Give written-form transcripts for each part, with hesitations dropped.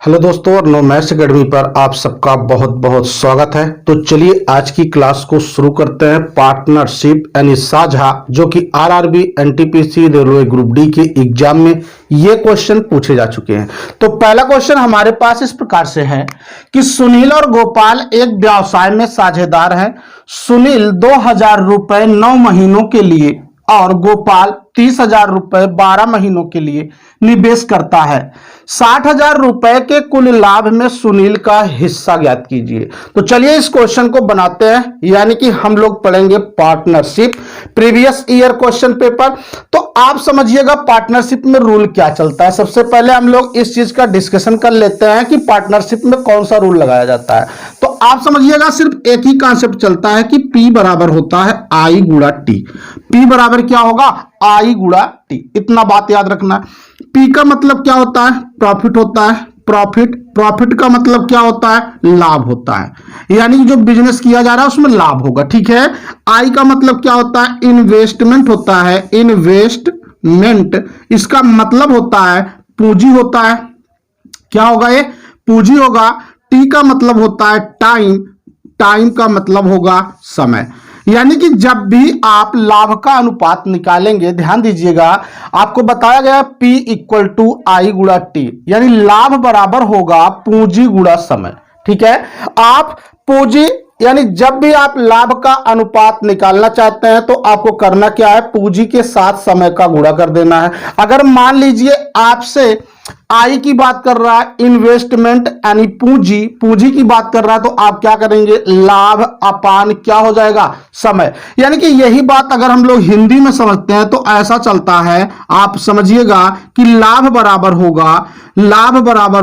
Hello दोस्तों, और no maths academy पर आप सबका बहुत बहुत स्वागत है। तो चलिए आज की क्लास को शुरू करते हैं। पार्टनरशिप यानी साझा, जो कि RRB NTPC railway group D के एग्जाम में ये क्वेश्चन पूछे जा चुके हैं। तो पहला क्वेश्चन हमारे पास इस प्रकार से है कि सुनील और गोपाल एक व्यवसाय में साझेदार हैं। सुनील 2,000 रुपए 9 महीनों के लिए और गोपाल 30,000 रुपए 12 महीनों के लिए निवेश करता है। 60,000 रुपए के कुल लाभ में सुनील का हिस्सा ज्ञात कीजिए। तो चलिए इस क्वेश्चन को बनाते हैं, यानी कि हम लोग पढ़ेंगे partnership previous year question paper. तो आप समझिएगा पार्टनरशिप में रूल क्या चलता है। सबसे पहले हम लोग इस चीज का डिस्कशन कर लेते हैं कि पार्टनरशिप में कौन सा रूल लगाया जाता है। तो आप समझिएगा सिर्फ एक ही कॉन्सेप्ट चलता है कि P बराबर होता है I गुणा T। P बराबर क्या होगा? I गुणा T। इतना बात याद रखना है। P का मतलब क्या होता है? प्रॉफिट होता है। प्रॉफिट का मतलब क्या होता है? लाभ होता है, यानी जो बिजनेस किया जा रहा है उसमें लाभ होगा। ठीक है। I का मतलब क्या होता है? इन्वेस्टमेंट होता है। इन्वेस्टमेंट इसका मतलब होता है पूंजी होता है। क्या होगा ये? पूंजी होगा। T का मतलब होता है टाइम। टाइम का मतलब होगा समय। यानी कि जब भी आप लाभ का अनुपात निकालेंगे, ध्यान दीजिएगा, आपको बताया गया P इक्वल टू I गुणा T, यानी लाभ बराबर होगा पूंजी गुणा समय। ठीक है। आप पूंजी यानी जब भी आप लाभ का अनुपात निकालना चाहते हैं तो आपको करना क्या है? पूंजी के साथ समय का गुणा कर देना है। अगर मान लीजिए आपसे आई की बात कर रहा है, इन्वेस्टमेंट यानी पूंजी की बात कर रहा है, तो आप क्या करेंगे? लाभ अपान क्या हो जाएगा? समय। यानी कि यही बात अगर हम लोग हिंदी में समझते हैं तो ऐसा चलता है, आप समझिएगा कि लाभ बराबर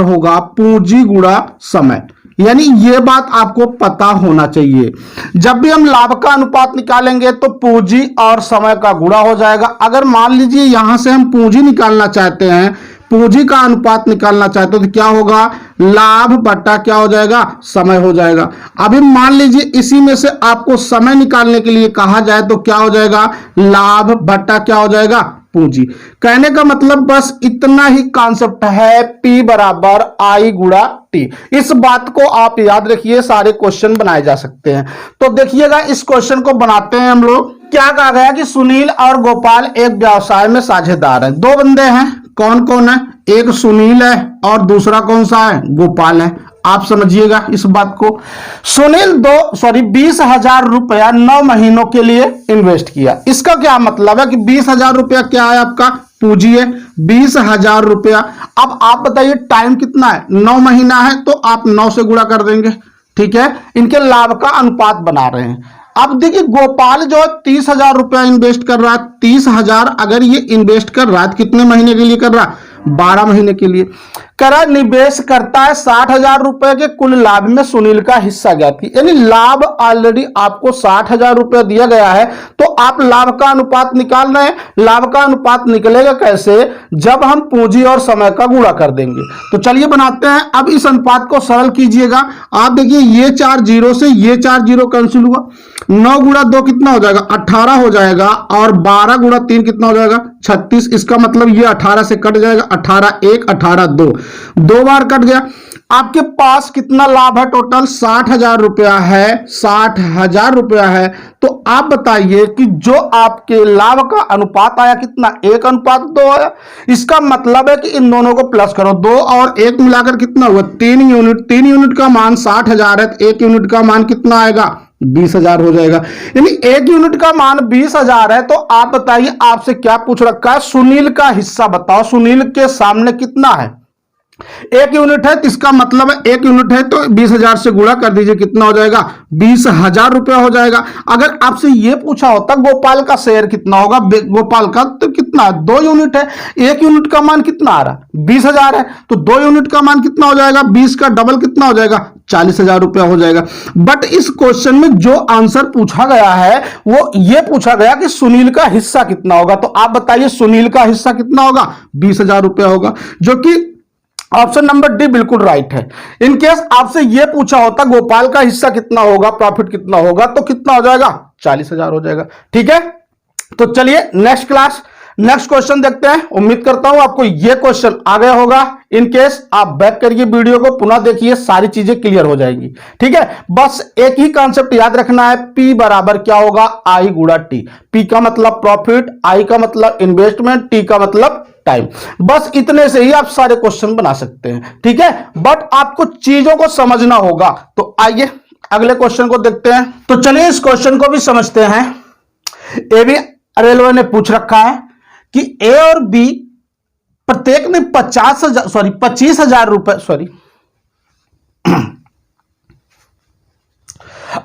होगा पूंजी गुणा समय। यानी ये बात आपको पता होना चाहिए। जब भी हम लाभ का अनुपात निकालेंगे तो पूंजी और समय का गुणा हो जाएगा। अगर मान लीजिए यहां से हम पूंजी निकालना चाहते हैं, पूंजी का अनुपात निकालना चाहते हो, तो क्या होगा? लाभ बट्टा क्या हो जाएगा? समय हो जाएगा। अभी मान लीजिए इसी में से आपको समय निकालने के लिए कहा जाए तो क्या हो जाएगा? लाभ बट्टा क्या हो जाएगा? पूंजी। कहने का मतलब बस इतना ही कॉन्सेप्ट है, P बराबर I गुणा T। इस बात को आप याद रखिए, सारे क्वेश्चन बनाए जा सकते हैं। तो देखिएगा इस क्वेश्चन को बनाते हैं हम लोग। क्या कहा गया कि सुनील और गोपाल एक व्यवसाय में साझेदार हैं। दो बंदे हैं। कौन कौन है? एक सुनील है और दूसरा कौन सा है? गोपाल है। आप समझिएगा इस बात को। सुनील 20,000 रुपया 9 महीनों के लिए इन्वेस्ट किया। इसका क्या मतलब है कि 20,000 रुपया क्या है? आपका पूंजी है 20,000 रुपया। अब आप बताइए टाइम कितना है? 9 महीना है, तो आप 9 से गुणा कर देंगे। ठीक है। इनके लाभ का अनुपात बना रहे हैं। अब देखिए गोपाल जो 30,000 रुपया इन्वेस्ट कर रहा है। 30,000 अगर ये इन्वेस्ट कर रहा है तो कितने महीने के लिए कर रहा है? 12 महीने के लिए करा। निवेश करता है 60,000 रुपए के कुल लाभ में सुनील का हिस्सा ज्ञात की। यानी लाभ ऑलरेडी आपको 60,000 रुपया दिया गया है, तो आप लाभ का अनुपात निकाल रहे हैं। लाभ का अनुपात निकलेगा कैसे? जब हम पूंजी और समय का गुणा कर देंगे। तो चलिए बनाते हैं। अब इस अनुपात को सरल कीजिएगा। आप देखिए ये 4 जीरो से ये 4 जीरो कैंसिल हुआ। 9 गुणा 2 कितना हो जाएगा? 18 हो जाएगा। और 12 गुणा 3 कितना हो जाएगा? 36। इसका मतलब ये 18 से कट जाएगा। 18 1 18 2 दो बार कट गया। आपके पास कितना लाभ है? टोटल 60,000 रुपया है। 60,000 रुपया है। तो आप बताइए कि जो आपके लाभ का अनुपात आया कितना? 1:2 आया। इसका मतलब है कि इन दोनों को प्लस करो। 2 और 1 मिलाकर कितना हुआ? 3 यूनिट। 3 यूनिट का मान 60,000 है, तो 1 यूनिट का मान कितना आएगा? 20,000 हो जाएगा। यानी 1 यूनिट का मान 20,000 है। तो आप बताइए, आपसे क्या पूछ रखा है? सुनील का हिस्सा बताओ। सुनील के सामने कितना है? 1 यूनिट है, तो इसका मतलब है 1 यूनिट है तो 20,000 से गुणा कर दीजिए। कितना हो जाएगा? 20,000 रुपया हो जाएगा। अगर आपसे यह पूछा होता गोपाल का शेयर कितना होगा, गोपाल का, तो कितना? 2 यूनिट है। 1 यूनिट का मान कितना आ रहा है? 20,000 है, तो 2 यूनिट का मान कितना हो जाएगा? 20 का डबल कितना हो जाएगा? 40,000 रुपया हो जाएगा। बट इस क्वेश्चन में जो आंसर पूछा गया है वो ये पूछा गया कि सुनील का हिस्सा कितना होगा। तो आप बताइए सुनील का हिस्सा कितना होगा? 20,000 रुपया होगा, जो कि ऑप्शन नंबर डी बिल्कुल राइट है। इन केस आपसे यह पूछा होता गोपाल का हिस्सा कितना होगा, प्रॉफिट कितना होगा, तो कितना हो जाएगा? 40,000 हो जाएगा। ठीक है। तो चलिए नेक्स्ट क्लास नेक्स्ट क्वेश्चन देखते हैं। उम्मीद करता हूं आपको यह क्वेश्चन आ गया होगा। इन केस आप बैक करिए वीडियो को, पुनः देखिए, सारी चीजें क्लियर हो जाएंगी। ठीक है, बस एक ही कॉन्सेप्ट याद रखना है, P बराबर क्या होगा, I गुणा T। P का मतलब प्रॉफिट, I का मतलब इन्वेस्टमेंट, T का मतलब टाइम। बस इतने से ही आप सारे क्वेश्चन बना सकते हैं। ठीक है, बट आपको चीजों को समझना होगा। तो आइए अगले क्वेश्चन को देखते हैं। तो चलिए इस क्वेश्चन को भी समझते हैं। ये भी रेलवे ने पूछ रखा है कि ए और बी प्रत्येक ने 25,000 रुपए,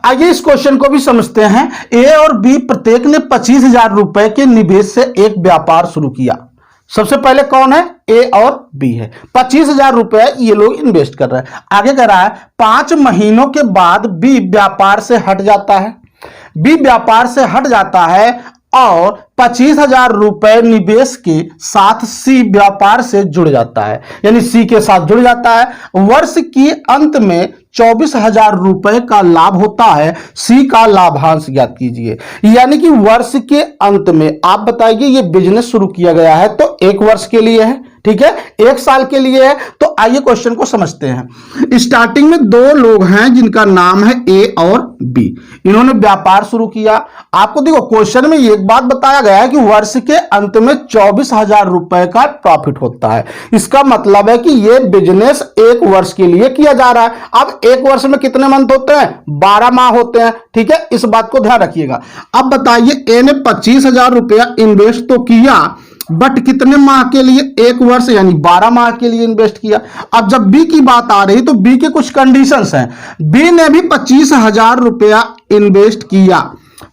आइए इस क्वेश्चन को भी समझते हैं। ए और बी प्रत्येक ने 25,000 रुपए के निवेश से एक व्यापार शुरू किया। सबसे पहले कौन है, ए और बी है। 25,000 रुपए ये लोग इन्वेस्ट कर रहे हैं। आगे कह रहा है 5 महीनों के बाद बी व्यापार से हट जाता है। बी व्यापार से हट जाता है और 25,000 रुपए निवेश के साथ सी व्यापार से जुड़ जाता है, यानी सी के साथ जुड़ जाता है। वर्ष के अंत में 24,000 रुपए का लाभ होता है। सी का लाभांश ज्ञात कीजिए। यानी कि वर्ष के अंत में आप बताइए, ये बिजनेस शुरू किया गया है तो 1 वर्ष के लिए है, ठीक है, 1 साल के लिए है। तो आइए क्वेश्चन को समझते हैं। स्टार्टिंग में 2 लोग हैं जिनका नाम है ए और बी। इन्होंने व्यापार शुरू किया। आपको देखो क्वेश्चन में एक बात बताया गया है कि वर्ष के अंत में 24,000 रुपए का प्रॉफिट होता है। इसका मतलब है कि यह बिजनेस 1 वर्ष के लिए किया जा रहा है। अब 1 वर्ष में कितने मंथ होते हैं, 12 माह होते हैं। ठीक है, इस बात को ध्यान रखिएगा। अब बताइए, ए ने 25,000 रुपया इन्वेस्ट तो किया, बट कितने माह के लिए, 1 वर्ष यानी 12 माह के लिए इन्वेस्ट किया। अब जब बी की बात आ रही तो बी के कुछ कंडीशंस हैं। बी ने भी 25,000 रुपया इन्वेस्ट किया,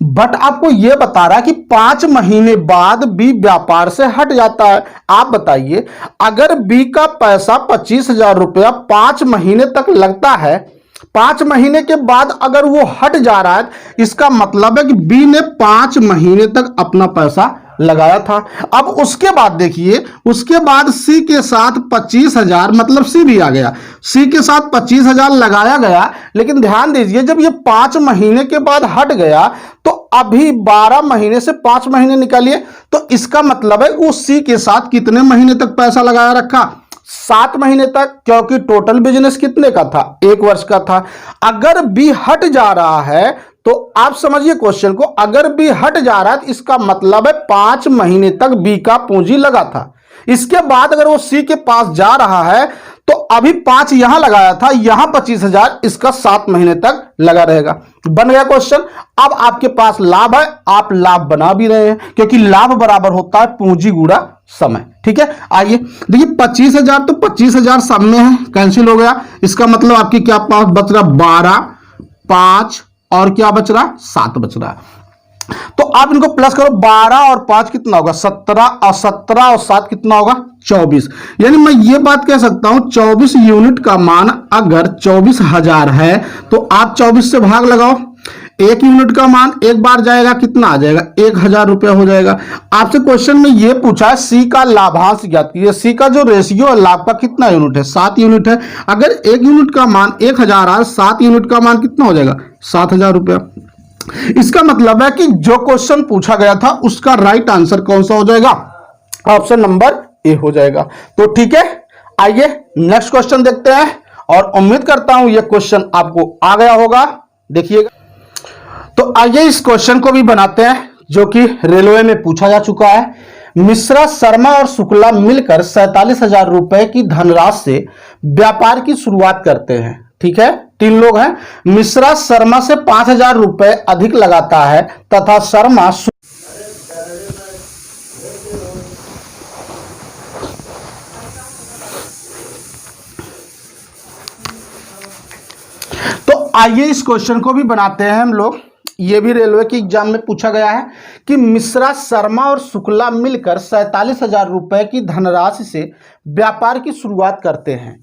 बट आपको यह बता रहा है कि 5 महीने बाद बी व्यापार से हट जाता है। आप बताइए, अगर बी का पैसा 25,000 रुपया 5 महीने तक लगता है, 5 महीने के बाद अगर वो हट जा रहा है, इसका मतलब है कि बी ने 5 महीने तक अपना पैसा लगाया था। अब उसके बाद देखिए, उसके बाद सी के साथ 25,000, मतलब सी भी आ गया, सी के साथ 25,000 लगाया गया। लेकिन ध्यान दीजिए, जब ये 5 महीने के बाद हट गया तो अभी 12 महीने से 5 महीने निकालिए, तो इसका मतलब है वो सी के साथ कितने महीने तक पैसा लगाया रखा, 7 महीने तक, क्योंकि टोटल बिजनेस कितने का था, 1 वर्ष का था। अगर बी हट जा रहा है तो आप समझिए क्वेश्चन को, अगर बी हट जा रहा है तो इसका मतलब है 5 महीने तक बी का पूंजी लगा था। इसके बाद अगर वो सी के पास जा रहा है तो अभी 5 यहां लगाया था, यहां 25,000, इसका 7 महीने तक लगा रहेगा। बन गया क्वेश्चन। अब आपके पास लाभ है, आप लाभ बना भी रहे हैं, क्योंकि लाभ बराबर होता है पूंजी गुणा समय। ठीक है, आइए देखिए, 25,000 तो 25,000 सब में है, कैंसिल हो गया। इसका मतलब आपके क्या पास बच रहा, 12, 5 और क्या बच रहा, 7 बच रहा। तो आप इनको प्लस करो, 12 और 5 कितना होगा, 17, और 17 और 7 कितना होगा, 24। यानी मैं ये बात कह सकता हूं, 24 यूनिट का मान अगर 24,000 है तो आप 24 से भाग लगाओ। 1 यूनिट का मान एक बार जाएगा, कितना आ जाएगा, 1,000 रुपया हो जाएगा। आपसे क्वेश्चन में यह पूछा है सी का लाभांश ज्ञात कीजिए। सी का जो रेशियो है लाभ का, कितना यूनिट है, 7 यूनिट है। अगर 1 यूनिट का मान 1,000 है, 7 यूनिट का मान कितना हो जाएगा, 7,000 रुपया। इसका मतलब है कि जो क्वेश्चन पूछा गया था उसका राइट आंसर कौन सा हो जाएगा, ऑप्शन नंबर ए हो जाएगा। तो ठीक है, आइए नेक्स्ट क्वेश्चन देखते हैं, और उम्मीद करता हूं यह क्वेश्चन आपको आ गया होगा। देखिएगा, तो आइए इस क्वेश्चन को भी बनाते हैं, जो कि रेलवे में पूछा जा चुका है। मिश्रा, शर्मा और शुक्ला मिलकर 47,000 रुपए की धनराशि से व्यापार की शुरुआत करते हैं। ठीक है, 3 लोग हैं। मिश्रा शर्मा से 5,000 रुपए अधिक लगाता है तथा शर्मा तो आइए इस क्वेश्चन को भी बनाते हैं हम लोग। ये भी रेलवे के एग्जाम में पूछा गया है कि मिश्रा, शर्मा और शुक्ला मिलकर 47,000 रुपए की धनराशि से व्यापार की शुरुआत करते हैं।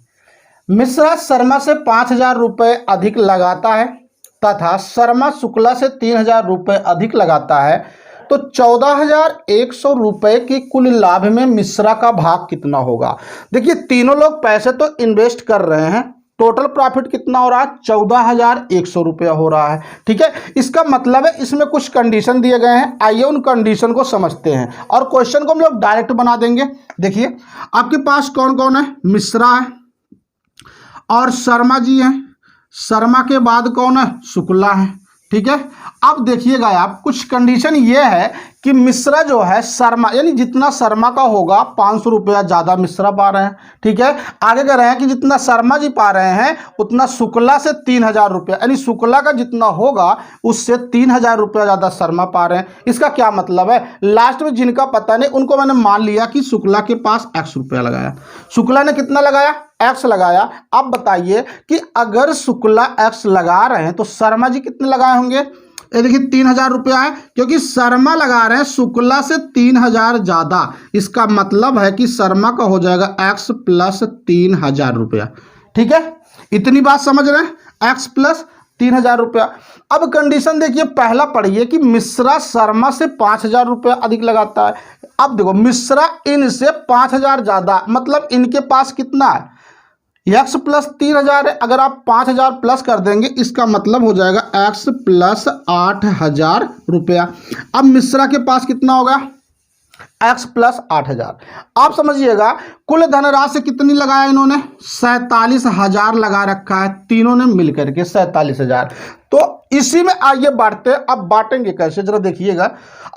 मिश्रा शर्मा से 5,000 रुपए अधिक लगाता है तथा शर्मा शुक्ला से 3,000 रुपए अधिक लगाता है, तो 14,100 रुपए की कुल लाभ में मिश्रा का भाग कितना होगा। देखिए, तीनों लोग पैसे तो इन्वेस्ट कर रहे हैं, टोटल प्रॉफिट कितना हो रहा है, 14,100 रुपया हो रहा है। ठीक है, इसका मतलब है इसमें कुछ कंडीशन दिए गए हैं, आइए उन कंडीशन को समझते हैं और क्वेश्चन को हम लोग डायरेक्ट बना देंगे। देखिए आपके पास कौन कौन है, मिश्रा है और शर्मा जी हैं, शर्मा के बाद कौन है, शुक्ला है। ठीक है, अब देखिएगा आप, कुछ कंडीशन ये है कि मिश्रा जो है शर्मा, यानी जितना शर्मा का होगा 500 रुपया ज़्यादा मिश्रा पा रहे हैं। ठीक है, आगे कह रहे हैं कि जितना शर्मा जी पा रहे हैं उतना शुक्ला से 3,000 रुपया, यानी शुक्ला का जितना होगा उससे 3,000 रुपया ज़्यादा शर्मा पा रहे हैं। इसका क्या मतलब है, लास्ट में जिनका पता नहीं उनको मैंने मान लिया कि शुक्ला के पास X रुपया लगाया, शुक्ला ने कितना लगाया, X लगाया। अब बताइए कि अगर शुक्ला X लगा रहे हैं तो शर्मा जी कितने लगाए होंगे, ये देखिए 3,000 रुपया है, क्योंकि शर्मा लगा रहे हैं शुक्ला से 3,000 ज्यादा। इसका मतलब है कि शर्मा का हो जाएगा X प्लस 3,000 रुपया। ठीक है, इतनी बात समझ रहे हैं, X प्लस 3,000 रुपया। अब कंडीशन देखिए, पहला पढ़िए कि मिश्रा शर्मा से 5,000 रुपया अधिक लगाता है। अब देखो मिश्रा इनसे 5,000 ज्यादा, मतलब इनके पास कितना है, X प्लस 3,000 है। अगर आप 5,000 प्लस कर देंगे इसका मतलब हो जाएगा X प्लस 8,000 रुपया। अब मिश्रा के पास कितना होगा, X प्लस 8,000। आप समझिएगा कुल धनराशि कितनी लगाया इन्होंने, 47,000 लगा रखा है, तीनों ने मिलकर के 47,000। तो इसी में आइए बांटते हैं। अब बांटेंगे कैसे, जरा देखिएगा,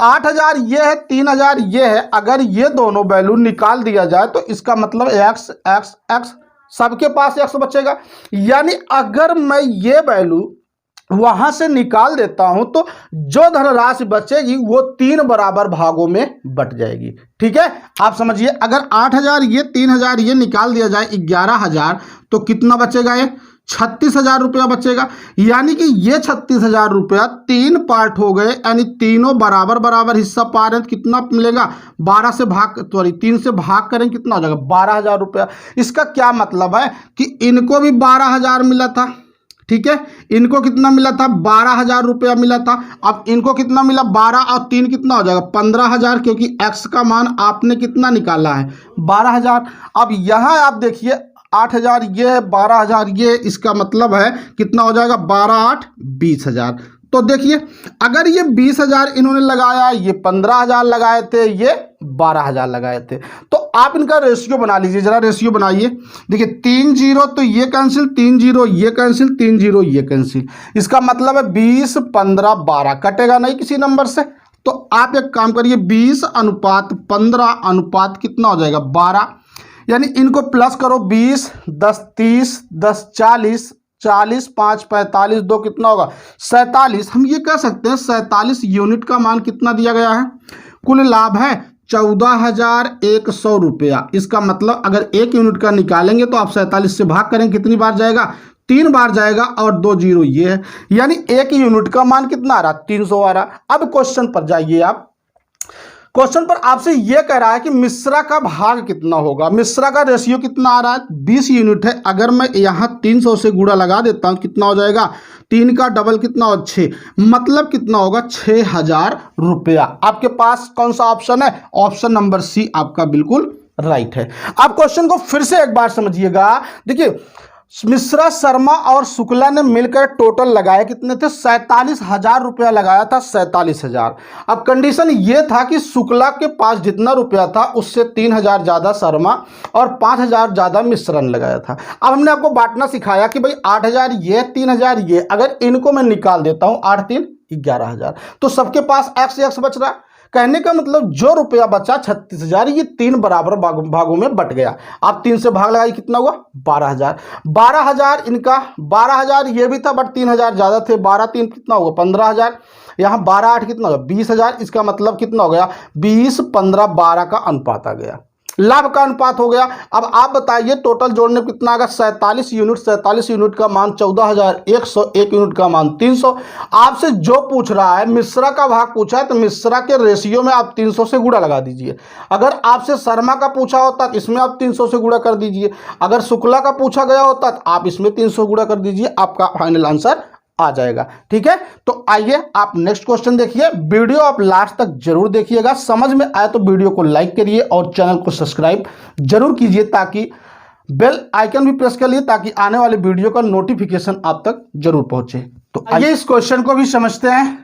8,000 ये है, 3,000 ये है। अगर ये दोनों वैल्यू निकाल दिया जाए तो इसका मतलब X X X, सबके पास X बचेगा। यानी अगर मैं ये वैल्यू वहां से निकाल देता हूं तो जो धनराशि बचेगी वो 3 बराबर भागों में बट जाएगी। ठीक है, आप समझिए, अगर 8,000 ये, 3,000 ये निकाल दिया जाए 11,000, तो कितना बचेगा, ये 36,000 रुपया बचेगा। यानी कि ये 36,000 रुपया 3 पार्ट हो गए, यानी तीनों बराबर बराबर हिस्सा पा रहे हैं। तो कितना मिलेगा, 12 से भाग, सॉरी 3 से भाग करें कितना हो जाएगा, 12,000 रुपया। इसका क्या मतलब है कि इनको भी 12,000 मिला था। ठीक है, इनको कितना मिला था, 12,000 रुपया मिला था। अब इनको कितना मिला, 12 और 3 कितना हो जाएगा, 15,000, क्योंकि X का मान आपने कितना निकाला है, 12,000। अब यहां आप देखिए 8,000 ये है, 12,000 ये, इसका मतलब है कितना हो जाएगा, 12 8 20,000। तो देखिए अगर ये 20,000 इन्होंने लगाया, ये 15,000 लगाए थे, ये 12,000 लगाए थे, तो आप इनका रेशियो बना लीजिए, जरा रेशियो बनाइए। देखिए 3 0 तो ये कैंसिल, 3 0 ये कैंसिल, 3 0 ये कैंसिल। इसका मतलब है 20 15 12 कटेगा नहीं किसी नंबर से। तो आप एक काम करिए, 20 अनुपात 15 अनुपात कितना हो जाएगा, 12। यानी इनको प्लस करो, 20 10 30 10 40 40 5 45 2 कितना होगा, 47। हम ये कह सकते हैं 47 यूनिट का मान कितना दिया गया है, कुल लाभ है 14,100 रुपया। इसका मतलब अगर 1 यूनिट का निकालेंगे तो आप 47 से भाग करें, कितनी बार जाएगा, 3 बार जाएगा, और 2 0 ये है। यानी 1 यूनिट का मान कितना आ रहा, 300 आ रहा। अब क्वेश्चन पर जाइए आप, क्वेश्चन पर आपसे यह कह रहा है कि मिश्रा का भाग कितना होगा, मिश्रा का रेशियो कितना आ रहा है, 20 यूनिट है। अगर मैं यहां 300 से गुणा लगा देता हूं कितना हो जाएगा, 3 का डबल कितना हो, 6, मतलब कितना होगा, 6,000 रुपया। आपके पास कौन सा ऑप्शन है, ऑप्शन नंबर सी आपका बिल्कुल राइट है। आप क्वेश्चन को फिर से एक बार समझिएगा। देखिए मिश्रा शर्मा और शुक्ला ने मिलकर टोटल लगाए कितने थे, 47,000 रुपया लगाया था, 47,000। अब कंडीशन ये था कि शुक्ला के पास जितना रुपया था उससे 3,000 ज्यादा शर्मा और 5,000 ज्यादा मिश्रा ने लगाया था। अब हमने आपको बांटना सिखाया कि भाई 8,000 ये, 3,000 ये, अगर इनको मैं निकाल देता हूं 8 3 11,000, तो सबके पास X बच रहा। कहने का मतलब जो रुपया बचा 36,000, ये 3 बराबर भागों में बट गया। आप 3 से भाग लगाइए कितना हुआ, 12,000। 12,000 इनका, 12,000 ये भी था बट 3,000 ज्यादा थे, 12 3 कितना होगा, 15,000। यहाँ 12 8 कितना होगा, 20,000। इसका मतलब कितना हो गया, 20 15 12 का अनुपात आ गया, लाभ का अनुपात हो गया। अब आप बताइए टोटल जोड़ने में कितना आएगा, 47 यूनिट, 47 यूनिट का मान 14,100, 1 यूनिट का मान 300। आपसे जो पूछ रहा है मिश्रा का भाग पूछा है तो मिश्रा के रेशियो में आप 300 से गुणा लगा दीजिए। अगर आपसे शर्मा का पूछा होता तो इसमें आप 300 से गुणा कर दीजिए। अगर शुक्ला का पूछा गया होता तो आप इसमें 300 गुणा कर दीजिए, आपका फाइनल आंसर आ जाएगा। ठीक है, तो आइए आप नेक्स्ट क्वेश्चन देखिए। वीडियो आप लास्ट तक जरूर देखिएगा, समझ में आए तो वीडियो को लाइक करिए और चैनल को सब्सक्राइब जरूर कीजिए ताकि बेल आइकन भी प्रेस कर लिए ताकि आने वाले वीडियो का नोटिफिकेशन आप तक जरूर पहुंचे। तो आइए इस क्वेश्चन को भी समझते हैं।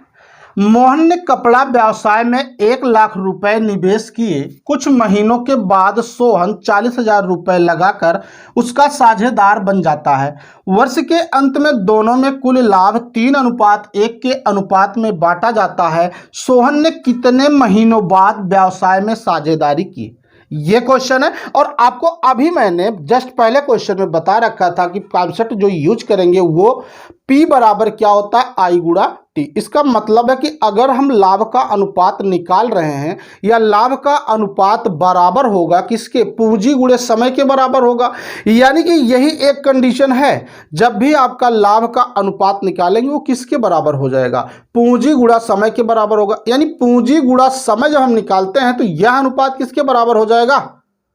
मोहन ने कपड़ा व्यवसाय में 1,00,000 रुपए निवेश किए। कुछ महीनों के बाद सोहन 40,000 रुपए लगाकर उसका साझेदार बन जाता है। वर्ष के अंत में दोनों में कुल लाभ 3:1 के अनुपात में बांटा जाता है। सोहन ने कितने महीनों बाद व्यवसाय में साझेदारी की? ये क्वेश्चन है और आपको अभी मैंने जस्ट पहले क्वेश्चन में बता रखा था कि कॉन्सेप्ट जो यूज करेंगे वो P बराबर क्या होता है, I गुणा T। इसका मतलब है कि अगर हम लाभ का अनुपात निकाल रहे हैं या लाभ का अनुपात बराबर होगा किसके, पूंजी गुणे समय के बराबर होगा। यानी कि यही एक कंडीशन है, जब भी आपका लाभ का अनुपात निकालेंगे वो किसके बराबर हो जाएगा, पूंजी गुणा समय के बराबर होगा। यानी पूंजी गुणा समय जब हम निकालते हैं तो यह अनुपात किसके बराबर हो जाएगा,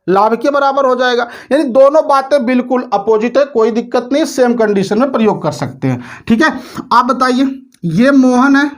लाभ के बराबर हो जाएगा। यानी दोनों बातें बिल्कुल अपोजिट है, कोई दिक्कत नहीं, सेम कंडीशन में प्रयोग कर सकते हैं। ठीक है, आप बताइए, ये मोहन है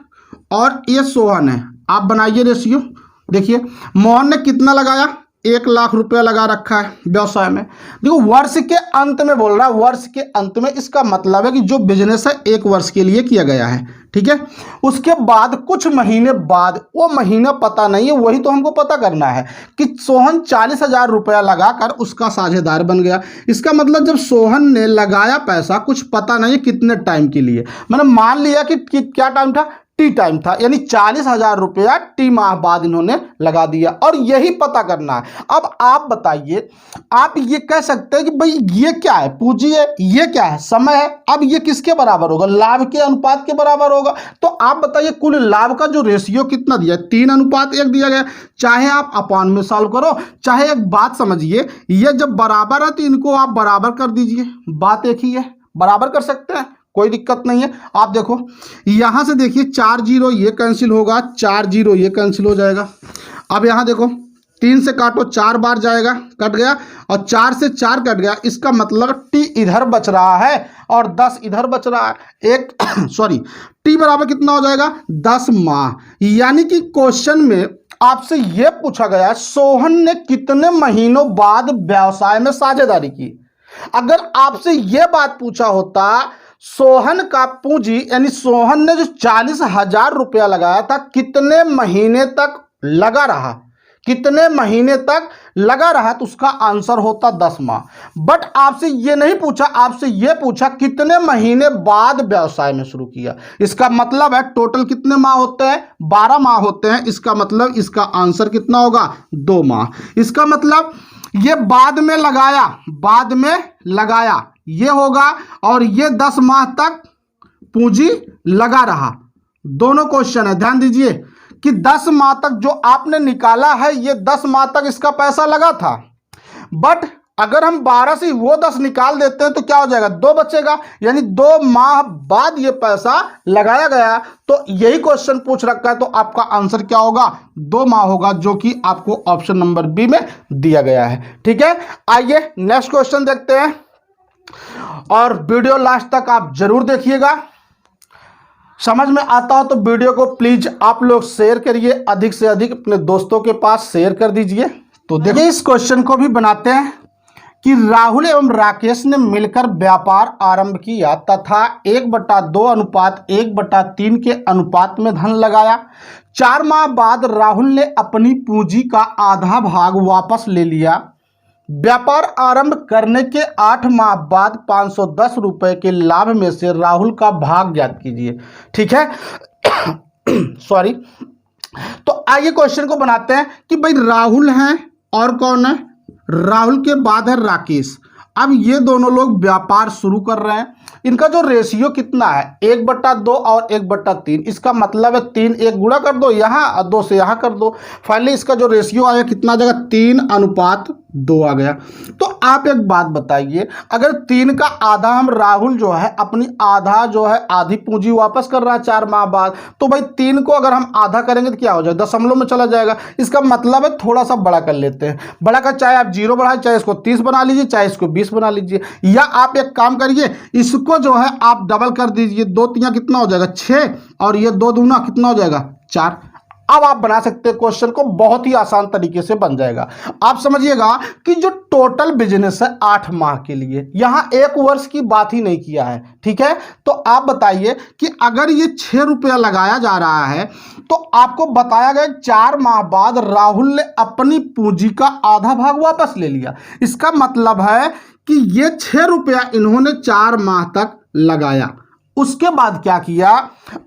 और ये सोहन है, आप बनाइए रेशियो। देखिए मोहन ने कितना लगाया, 1,00,000 रुपया लगा रखा है व्यवसाय में। देखो वर्ष के अंत में बोल रहा है, वर्ष के अंत में, इसका मतलब है कि जो बिजनेस है 1 वर्ष के लिए किया गया है। ठीक है, उसके बाद कुछ महीने बाद, वो महीना पता नहीं है, वही तो हमको पता करना है कि सोहन 40,000 रुपया लगाकर उसका साझेदार बन गया। इसका मतलब जब सोहन ने लगाया पैसा, कुछ पता नहीं है कितने टाइम के लिए, मैंने मान लिया कि क्या टाइम था, टी टाइम था, यानी 40,000 रुपया टी माह बाद इन्होंने लगा दिया और यही पता करना है। अब आप बताइए, आप ये कह सकते हैं कि भाई ये क्या है, पूंजी है, ये क्या है, समय है। अब ये किसके बराबर होगा, लाभ के अनुपात के बराबर होगा। तो आप बताइए कुल लाभ का जो रेशियो कितना दिया है, 3:1 दिया गया। चाहे आप अपॉन में सॉल्व करो, चाहे एक बात समझिए, ये जब बराबर है तो इनको आप बराबर कर दीजिए, बात एक ही है, बराबर कर सकते हैं, कोई दिक्कत नहीं है। आप देखो यहां से देखिए 4 0 ये कैंसिल होगा, 4 0 ये कैंसिल हो जाएगा। अब यहां देखो 3 से काटो, 4 बार जाएगा, कट गया, और 4 से 4 कट गया। इसका मतलब टी इधर बच रहा है और 10 इधर बच रहा है। एक सॉरी, टी बराबर कितना हो जाएगा, 10 माह। यानी कि क्वेश्चन में आपसे यह पूछा गया सोहन ने कितने महीनों बाद व्यवसाय में साझेदारी की। अगर आपसे यह बात पूछा होता सोहन का पूंजी, यानी सोहन ने जो 40,000 रुपया लगाया था कितने महीने तक लगा रहा, कितने महीने तक लगा रहा, तो उसका आंसर होता 10 माह। बट आपसे ये नहीं पूछा, आपसे ये पूछा कितने महीने बाद व्यवसाय में शुरू किया। इसका मतलब है टोटल कितने माह होते हैं, 12 माह होते हैं। इसका मतलब इसका आंसर कितना होगा, 2 माह। इसका मतलब ये बाद में लगाया, बाद में लगाया ये होगा, और ये 10 माह तक पूंजी लगा रहा। दोनों क्वेश्चन है, ध्यान दीजिए कि 10 माह तक जो आपने निकाला है, ये 10 माह तक इसका पैसा लगा था। बट अगर हम 12 से वो 10 निकाल देते हैं तो क्या हो जाएगा, 2 बचेगा, यानी 2 माह बाद ये पैसा लगाया गया। तो यही क्वेश्चन पूछ रखा है, तो आपका आंसर क्या होगा, 2 माह होगा, जो कि आपको ऑप्शन नंबर बी में दिया गया है। ठीक है, आइए नेक्स्ट क्वेश्चन देखते हैं और वीडियो लास्ट तक आप जरूर देखिएगा। समझ में आता हो तो वीडियो को प्लीज आप लोग शेयर करिए, अधिक से अधिक अपने दोस्तों के पास शेयर कर दीजिए। तो देखिए इस क्वेश्चन को भी बनाते हैं कि राहुल एवं राकेश ने मिलकर व्यापार आरंभ किया तथा 1/2 अनुपात 1/3 के अनुपात में धन लगाया। 4 माह बाद राहुल ने अपनी पूंजी का आधा भाग वापस ले लिया। व्यापार आरंभ करने के 8 माह बाद 510 रुपए के लाभ में से राहुल का भाग ज्ञात कीजिए। ठीक है सॉरी, तो आइए क्वेश्चन को बनाते हैं कि भाई राहुल हैं और कौन है, राहुल के बाद है राकेश। अब ये दोनों लोग व्यापार शुरू कर रहे हैं। इनका जो रेशियो कितना है, 1/2 और 1/3। इसका मतलब है 3 1 गुणा कर दो यहाँ और 2 से यहाँ कर दो। फाइनली इसका जो रेशियो आया कितना आ जाएगा, 3:2 आ गया। तो आप एक बात बताइए, अगर 3 का आधा हम राहुल जो है अपनी आधी पूंजी वापस कर रहा है 4 माह बाद, तो भाई 3 को अगर हम आधा करेंगे तो क्या हो जाएगा, दशमलव में चला जाएगा। इसका मतलब है थोड़ा सा बड़ा कर लेते हैं। बड़ा कर, चाहे आप 0 बढ़ाए, चाहे इसको 30 बना लीजिए, चाहे इसको 20 बना लीजिए, या आप एक काम करिए इसको जो है आप डबल कर दीजिए। 2 3 कितना हो जाएगा, 6, और ये 2 दूना कितना हो जाएगा, 4। अब आप बना सकते हैं क्वेश्चन को, बहुत ही आसान तरीके से बन जाएगा। आप समझिएगा कि जो टोटल बिजनेस है 8 माह के लिए, यहां 1 वर्ष की बात ही नहीं किया है, ठीक है। तो आप बताइए कि अगर ये 6 रुपया लगाया जा रहा है तो आपको बताया गया 4 माह बाद राहुल ने अपनी पूंजी का आधा भाग वापस ले लिया। इसका मतलब है कि ये 6 रुपया इन्होंने 4 माह तक लगाया, उसके बाद क्या किया,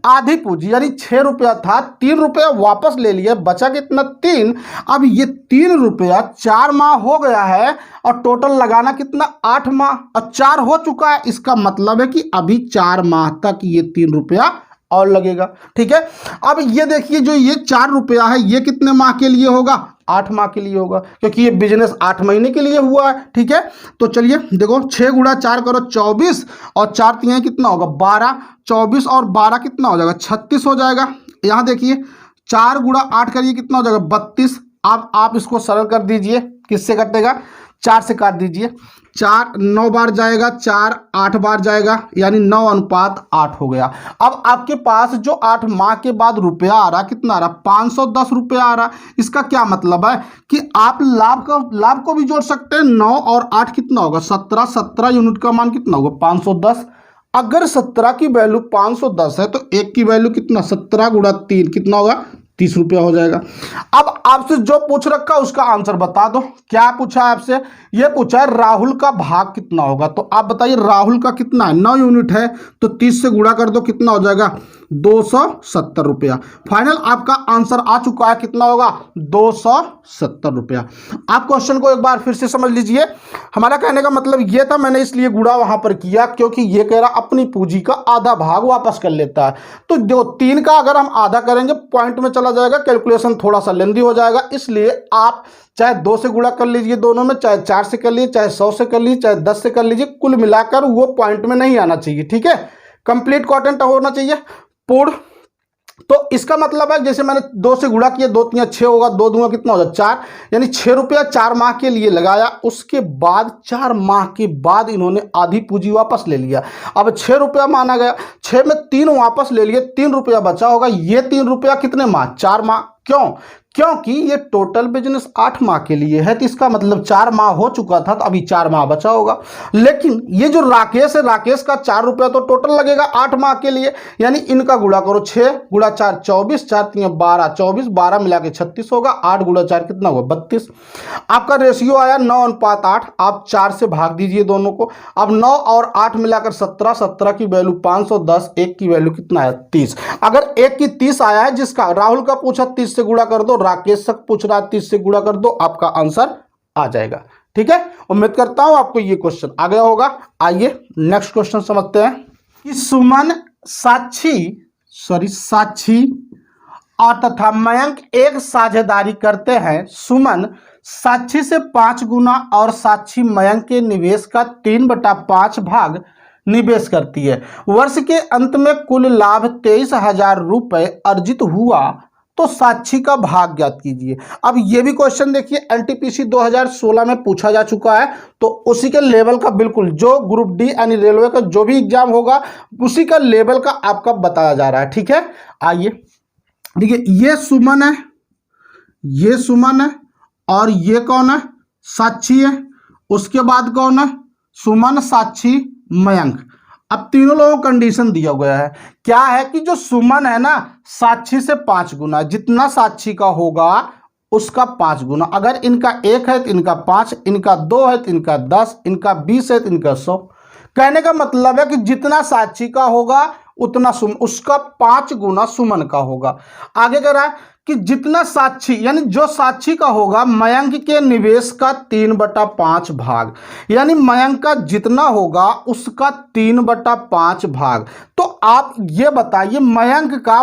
आधी पूंजी यानी 6 रुपया था, 3 रुपया वापस ले लिया, बचा कितना 3। अब ये 3 रुपया 4 माह हो गया है और टोटल लगाना कितना 8 माह और 4 हो चुका है। इसका मतलब है कि अभी 4 माह तक ये 3 रुपया और लगेगा, ठीक है। अब ये देखिए जो ये 4 रुपया है ये कितने माह के लिए होगा, 8 माह के लिए होगा, क्योंकि ये बिजनेस 8 महीने के लिए हुआ है, ठीक है। तो चलिए देखो 6 गुणा 4 करो 24 और 4 3 कितना होगा 12, 24 और 12 कितना हो जाएगा 36 हो जाएगा। यहाँ देखिए 4 गुणा 8 करिए कितना हो जाएगा 32। अब आप इसको सरल कर दीजिए, किससे कटेगा 4 से काट दीजिए, 4 9 बार जाएगा, 4 8 बार जाएगा, यानी 9:8 हो गया। अब आपके पास जो 8 माह के बाद रुपया आ रहा कितना आ रहा 510 रुपया आ रहा। इसका क्या मतलब है कि आप लाभ को भी जोड़ सकते हैं। 9 और 8 कितना होगा 17, 17 यूनिट का मान कितना होगा 510। अगर 17 की वैल्यू 510 है तो 1 की वैल्यू कितना 17 गुणा 3 कितना होगा 30 रुपया हो जाएगा। अब आपसे जो पूछ रखा उसका आंसर बता दो। क्या पूछा है आपसे, ये पूछा है राहुल का भाग कितना होगा। तो आप बताइए राहुल का कितना है, 9 यूनिट है तो 30 से गुणा कर दो कितना हो जाएगा 270 रुपया। फाइनल आपका आंसर आ चुका है, कितना होगा 270 रुपया। आप क्वेश्चन को एक बार फिर से समझ लीजिए। हमारा कहने का मतलब ये था, मैंने इसलिए गुणा वहां पर किया क्योंकि ये कह रहा अपनी पूंजी का आधा भाग वापस कर लेता है। तो जो 3 का अगर हम आधा करेंगे पॉइंट में चला जाएगा, कैलकुलेशन थोड़ा सा लेंदी हो जाएगा। इसलिए आप चाहे 2 से गुणा कर लीजिए दोनों में, चाहे 4 से कर लीजिए, चाहे 100 से कर लीजिए, चाहे 10 से कर लीजिए, कुल मिलाकर वो पॉइंट में नहीं आना चाहिए, ठीक है। कंप्लीट क्वाड्रेंट होना चाहिए पूर्ण। तो इसका मतलब है जैसे मैंने 2 से गुणा किया, 2 3 6 होगा, 2 दूंगा कितना होगा 4, यानी 6 रुपया 4 माह के लिए लगाया। उसके बाद 4 माह के बाद इन्होंने आधी पूंजी वापस ले लिया। अब 6 रुपया माना गया, 6 में 3 वापस ले लिए, 3 रुपया बचा होगा। ये 3 रुपया कितने माह 4 माह। क्यों, क्योंकि ये टोटल बिजनेस 8 माह के लिए है, तो इसका मतलब 4 माह हो चुका था तो अभी 4 माह बचा होगा। लेकिन ये जो राकेश है, राकेश का 4 रुपया तो टोटल लगेगा 8 माह के लिए, यानी इनका गुणा करो 6 गुणा 4 24, 4 3 12, 24 12 मिला के 36 होगा, 8 गुणा 4 कितना होगा 32। आपका रेशियो आया 9:8। आप 4 से भाग दीजिए दोनों को। अब 9 और 8 मिलाकर 17, 17 की वैल्यू 510, 1 की वैल्यू कितना है 30। अगर 1 की 30 आया है, जिसका राहुल का पूछा 30 से गुणा कर दो, राकेश तक पूछ रहा 30 से गुणा कर दो, आपका आंसर आ जाएगा, ठीक है। उम्मीद करता हूं आपको ये क्वेश्चन आ गया होगा। आइए नेक्स्ट क्वेश्चन समझते हैं कि सुमन साक्षी और तथा मयंक एक साझेदारी करते हैं। सुमन साक्षी से 5 गुना और साक्षी मयंक के निवेश का 3/5 भाग निवेश करती है। वर्ष के अंत में कुल लाभ 23,000 रुपए अर्जित हुआ तो साक्षी का भाग ज्ञात कीजिए। अब ये भी क्वेश्चन देखिए एनटीपीसी 2016 में पूछा जा चुका है, तो उसी के लेवल का बिल्कुल जो ग्रुप डी यानी रेलवे का जो भी एग्जाम होगा उसी का लेवल का आपका बताया जा रहा है, ठीक है। आइए देखिए ये सुमन है और ये कौन है साक्षी है। उसके बाद कौन है सुमन साक्षी मयंक। अब तीनों लोगों को कंडीशन दिया गया है, क्या है कि जो सुमन है ना साक्षी से 5 गुना, जितना साक्षी का होगा उसका 5 गुना। अगर इनका 1 है तो इनका 5, इनका 2 है तो इनका 10, इनका 20 है तो इनका 100। कहने का मतलब है कि जितना साक्षी का होगा उतना उसका 5 गुना सुमन का होगा। आगे कह रहा है कि जितना साक्षी यानी जो साक्षी का होगा मयंक के निवेश का 3/5 भाग, यानी मयंक का जितना होगा उसका 3/5 भाग। तो आप ये बताइए मयंक का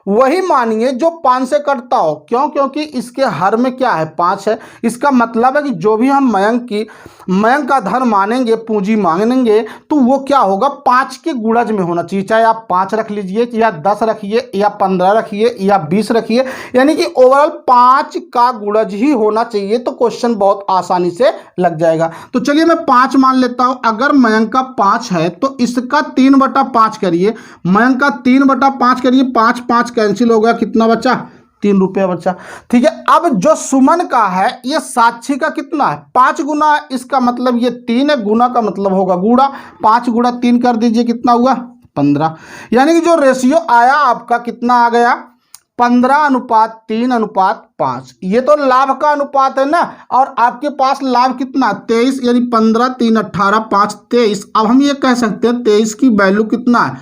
वही मानिए जो 5 से कटता हो। क्यों, क्योंकि इसके हर में क्या है 5 है। इसका मतलब है कि जो भी हम मयंक का धन मानेंगे, पूंजी मांगेंगे, तो वो क्या होगा 5 के गुणज में होना चाहिए। चाहे आप 5 रख लीजिए या 10 रखिए या 15 रखिए या 20 रखिए, यानी कि ओवरऑल 5 का गुणज ही होना चाहिए। तो क्वेश्चन बहुत आसानी से लग जाएगा। तो चलिए मैं 5 मान लेता हूं। अगर मयंक का 5 है तो इसका 3/5 करिए, मयंक का 3/5 करिए, 5 5 कैंसिल हो गया, कितना बचा 3 रुपया बचा। ठीक है, अब जो सुमन का है ये साक्षी का कितना है 5 गुना है, इसका मतलब ये 3 है, गुना का मतलब होगा गुणा, 5 गुणा 3 कर दीजिए, कितना हुआ 15। यानी कि जो रेशियो आया आपका कितना आ गया 15:3:5। ये तो लाभ का अनुपात है ना, और आपके पास लाभ कितना 23, यानी 15 3 18 5 23। अब हम ये कह सकते हैं 23 की वैल्यू कितना है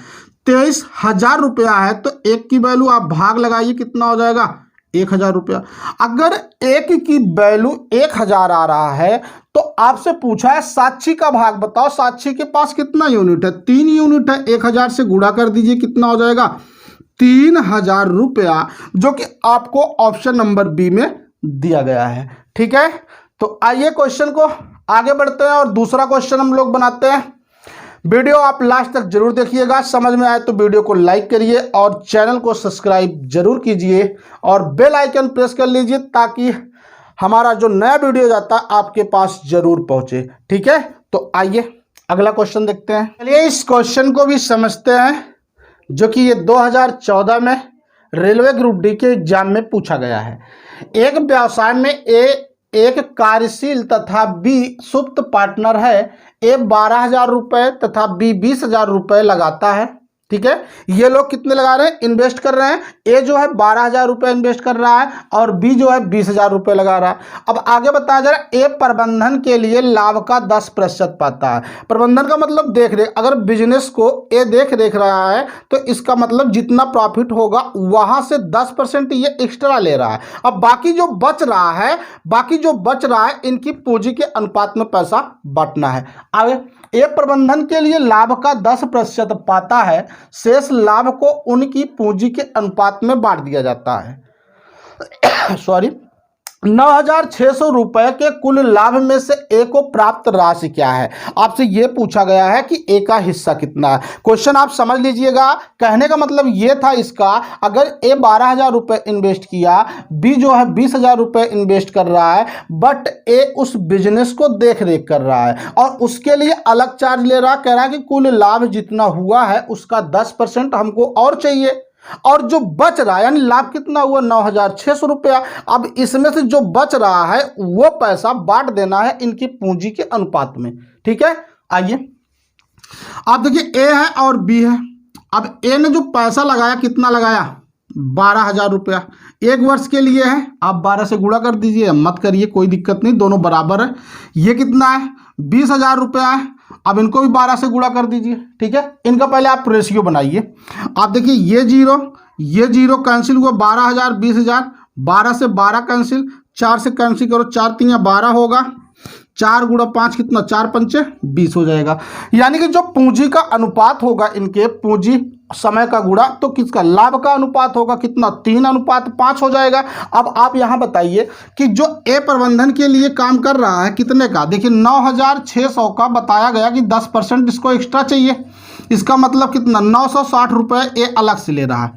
23,000 रुपया है, तो 1 की वैल्यू आप भाग लगाइए, कितना हो जाएगा 1,000 रुपया। अगर 1 की वैल्यू 1,000 आ रहा है तो आपसे पूछा है साक्षी का भाग बताओ, साक्षी के पास कितना यूनिट है 3 यूनिट है, 1,000 से गुणा कर दीजिए, कितना हो जाएगा 3,000 रुपया, जो कि आपको ऑप्शन नंबर बी में दिया गया है। ठीक है, तो आइए क्वेश्चन को आगे बढ़ते हैं और दूसरा क्वेश्चन हम लोग बनाते हैं। वीडियो आप लास्ट तक जरूर देखिएगा, समझ में आए तो वीडियो को लाइक करिए और चैनल को सब्सक्राइब जरूर कीजिए और बेल आइकन प्रेस कर लीजिए ताकि हमारा जो नया वीडियो जाता है आपके पास जरूर पहुंचे। ठीक है, तो आइए अगला क्वेश्चन देखते हैं। चलिए इस क्वेश्चन को भी समझते हैं, जो कि ये 2014 में रेलवे ग्रुप डी के एग्जाम में पूछा गया है। एक व्यवसाय में एक कार्यशील तथा बी सुप्त पार्टनर है। ए 12,000 रुपये तथा बी 20,000 रुपये लगाता है। ठीक है, ये लोग कितने लगा रहे हैं इन्वेस्ट कर रहे हैं। ए जो है 12,000 रुपये इन्वेस्ट कर रहा है और बी जो है 20,000 रुपये लगा रहा है। अब आगे बताया जा रहा है ए प्रबंधन के लिए लाभ का 10% पाता है। प्रबंधन का मतलब देख रेख, अगर बिजनेस को ए देख रेख रहा है तो इसका मतलब जितना प्रॉफिट होगा वहां से 10% ये एक्स्ट्रा ले रहा है। अब बाकी जो बच रहा है इनकी पूंजी के अनुपात में पैसा बांटना है। आगे ए प्रबंधन के लिए लाभ का 10% पाता है, शेष लाभ को उनकी पूंजी के अनुपात में बांट दिया जाता है। सॉरी, 9,600 रुपए के कुल लाभ में से ए को प्राप्त राशि क्या है। आपसे यह पूछा गया है कि ए का हिस्सा कितना है। क्वेश्चन आप समझ लीजिएगा, कहने का मतलब यह था इसका, अगर ए 12,000 रुपये इन्वेस्ट किया, बी जो है 20,000 रुपये इन्वेस्ट कर रहा है, बट ए उस बिजनेस को देख रेख कर रहा है और उसके लिए अलग चार्ज ले रहा है। कह रहा है कि कुल लाभ जितना हुआ है उसका 10% हमको और चाहिए, और जो बच रहा है यानी लाभ कितना हुआ 9,600 रुपया। अब इसमें से जो बच रहा है वो पैसा बांट देना है इनकी पूंजी के अनुपात में। ठीक है, आइए आप देखिए ए है और बी है। अब ए ने जो पैसा लगाया कितना लगाया 12,000 रुपया, 1 वर्ष के लिए है। आप 12 से गुणा कर दीजिए, मत करिए कोई दिक्कत नहीं, दोनों बराबर है। ये कितना है 20,000 रुपया है। अब इनको भी 12 से गुणा कर दीजिए। ठीक है, इनका पहले आप रेशियो बनाइए। आप देखिए ये जीरो कैंसिल हुआ, 12,000 20,000, 12 से 12 कैंसिल, 4 से कैंसिल करो, 4 3 12 होगा, 4 गुणा 5 कितना 4 पंचे 20 हो जाएगा। यानी कि जो पूंजी का अनुपात होगा इनके पूंजी समय का गुणा तो किसका लाभ का अनुपात होगा कितना 3:5 हो जाएगा। अब आप यहां बताइए कि जो ए प्रबंधन के लिए काम कर रहा है कितने का, देखिए 9,600 का बताया गया कि 10% इसको एक्स्ट्रा चाहिए। इसका मतलब कितना 960 रुपये ए अलग से ले रहा है।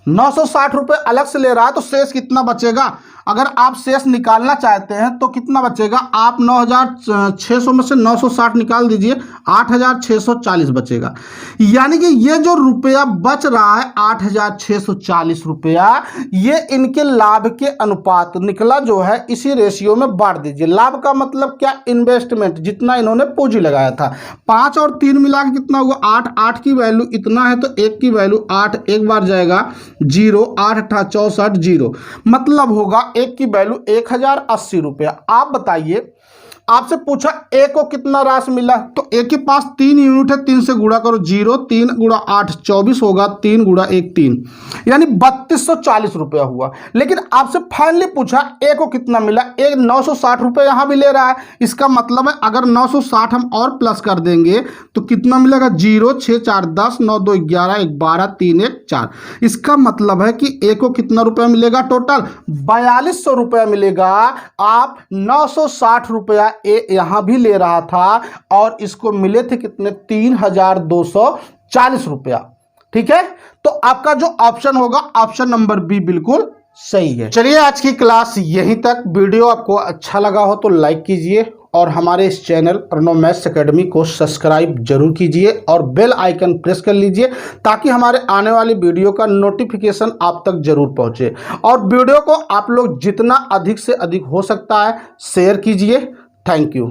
960 रुपये अलग से ले रहा है तो शेष कितना बचेगा। अगर आप शेष निकालना चाहते हैं तो कितना बचेगा, आप 9,600 में से 960 निकाल दीजिए, 8,640 बचेगा। यानी कि ये जो रुपया बच रहा है 8,640 रुपया, ये इनके लाभ के अनुपात निकला जो है इसी रेशियो में बांट दीजिए। लाभ का मतलब क्या, इन्वेस्टमेंट जितना इन्होंने पूंजी लगाया था। 5 और 3 मिला के कितना हुआ 8, 8 की वैल्यू इतना है तो 1 की वैल्यू 8 एक बार जाएगा 0, 8 8 64 0, मतलब होगा 1 की वैल्यू 1,080 रुपया। आप बताइए, आपसे पूछा ए को कितना राशि मिला, तो ए के पास 3 यूनिट है, 3 से गुणा करो 0, 3 गुणा 8 24 होगा, 3 गुणा 1 3, यानी 3240 रुपया हुआ। लेकिन आपसे फाइनली पूछा ए को कितना मिला, ए 960 रुपये यहां भी ले रहा है। इसका मतलब है अगर 960 हम और प्लस कर देंगे तो कितना मिलेगा 0 6 4 10 9 2 11 1 12 3 1 4। इसका मतलब है कि ए को कितना रुपया मिलेगा, टोटल 4,200 रुपया मिलेगा। आप 960 रुपया ए यहां भी ले रहा था और इसको मिले थे कितने 3,240 रुपया। ठीक है, तो आपका जो ऑप्शन होगा ऑप्शन नंबर बी बिल्कुल सही है। चलिए आज की क्लास यहीं तक। वीडियो आपको अच्छा लगा हो तो लाइक कीजिए और हमारे इस चैनल अर्णव मैथ्स एकेडमी को सब्सक्राइब जरूर कीजिए और बेल आइकन प्रेस कर लीजिए ताकि हमारे आने वाली वीडियो का नोटिफिकेशन आप तक जरूर पहुंचे। और वीडियो को आप लोग जितना अधिक से अधिक हो सकता है शेयर कीजिए। Thank you.